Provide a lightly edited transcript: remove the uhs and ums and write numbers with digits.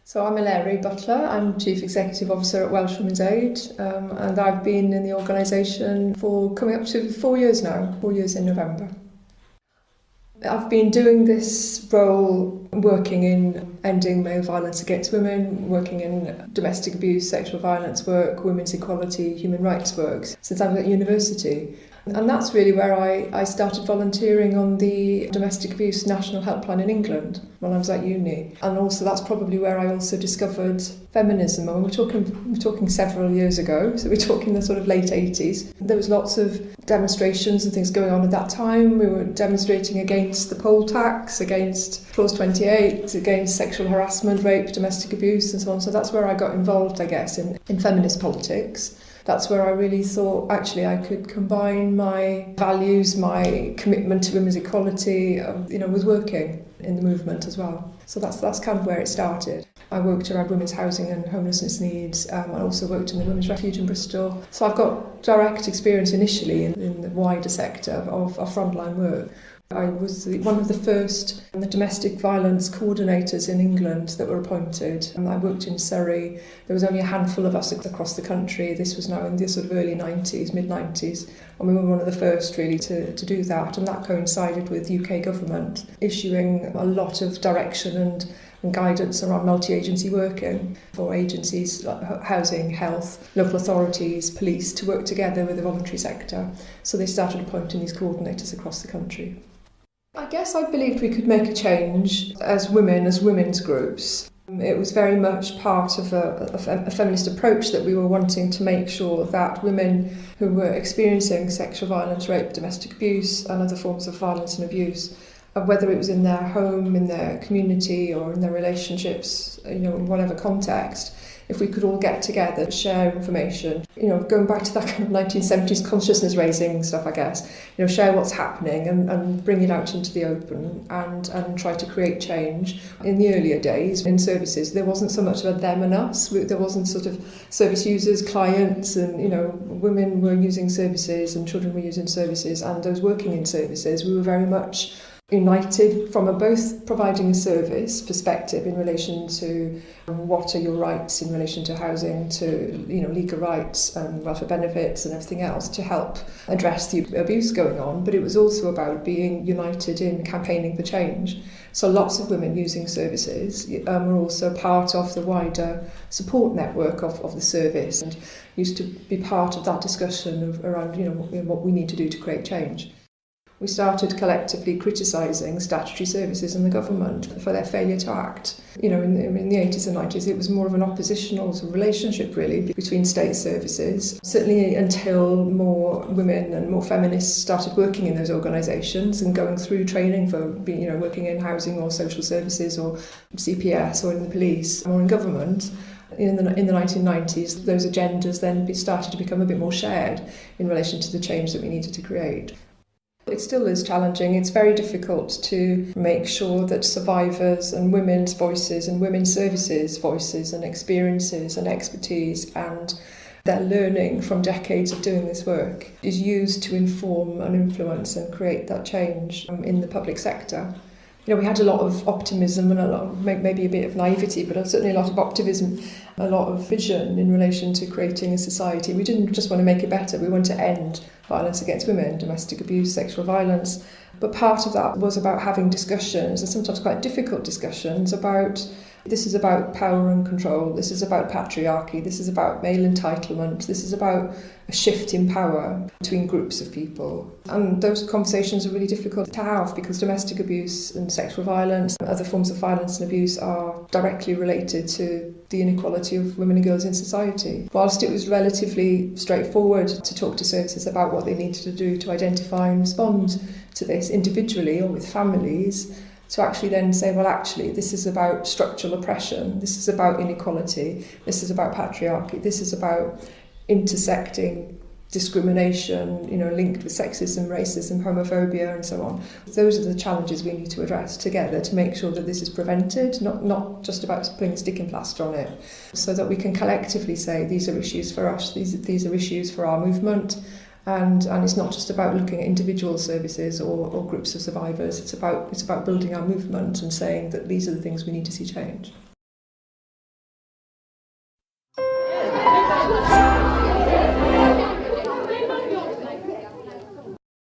So I'm Eleri Butler, I'm Chief Executive Officer at Welsh Women's Aid, and I've been in the organisation for coming up to 4 years now, 4 years in November. I've been doing this role working in ending male violence against women, working in domestic abuse, sexual violence work, women's equality, human rights work since I was at university. And that's really where I started volunteering on the Domestic Abuse National Helpline in England when I was at uni. And also that's probably where I also discovered feminism. And we're talking several years ago, so we're talking the sort of late 80s. There was lots of demonstrations and things going on at that time. We were demonstrating against the poll tax, against Clause 28, against sexual harassment, rape, domestic abuse and so on. So that's where I got involved, I guess, in feminist politics. That's where I really thought, actually, I could combine my values, my commitment to women's equality, with working in the movement as well. So that's kind of where it started. I worked around women's housing and homelessness needs. I also worked in the Women's Refuge in Bristol. So I've got direct experience initially in the wider sector of frontline work. I was one of the first domestic violence coordinators in England that were appointed. I worked in Surrey. There was only a handful of us across the country. This was now in the sort of early 90s, mid-90s. And we were one of the first really to do that. And that coincided with UK government issuing a lot of direction and guidance around multi-agency working for agencies like housing, health, local authorities, police to work together with the voluntary sector. So they started appointing these coordinators across the country. I guess I believed we could make a change as women, as women's groups. It was very much part of a feminist approach that we were wanting to make sure that women who were experiencing sexual violence, rape, domestic abuse and other forms of violence and abuse, whether it was in their home, in their community or in their relationships, in whatever context, if we could all get together, share information, going back to that kind of 1970s consciousness raising stuff, I guess, share what's happening and bring it out into the open and try to create change. In the earlier days in services, there wasn't so much of a them and us. There wasn't sort of service users, clients and, women were using services and children were using services and those working in services. We were very much united from a both providing a service perspective in relation to what are your rights in relation to housing, to legal rights and welfare benefits and everything else to help address the abuse going on, but it was also about being united in campaigning for change. So lots of women using services were also part of the wider support network of the service and used to be part of that discussion around what we need to do to create change. We started collectively criticising statutory services and the government for their failure to act. In the 80s and 90s, it was more of an oppositional sort of relationship, really, between state services. Certainly until more women and more feminists started working in those organisations and going through training for working in housing or social services or CPS or in the police or in government. In the 1990s, those agendas then started to become a bit more shared in relation to the change that we needed to create. It still is challenging. It's very difficult to make sure that survivors and women's voices and women's services voices and experiences and expertise and their learning from decades of doing this work is used to inform and influence and create that change in the public sector. We had a lot of optimism and maybe a bit of naivety, but certainly a lot of optimism, a lot of vision in relation to creating a society. We didn't just want to make it better, we want to end violence against women, domestic abuse, sexual violence. But part of that was about having discussions, and sometimes quite difficult discussions, about this is about power and control, this is about patriarchy, this is about male entitlement, this is about a shift in power between groups of people. And those conversations are really difficult to have because domestic abuse and sexual violence and other forms of violence and abuse are directly related to the inequality of women and girls in society. Whilst it was relatively straightforward to talk to services about what they needed to do to identify and respond to this individually or with families, to actually then say, well, actually, this is about structural oppression, this is about inequality, this is about patriarchy, this is about intersecting discrimination, linked with sexism, racism, homophobia, and so on. Those are the challenges we need to address together to make sure that this is prevented, not just about putting a sticking plaster on it, so that we can collectively say, these are issues for us, these are issues for our movement. And it's not just about looking at individual services or groups of survivors. It's about building our movement and saying that these are the things we need to see change.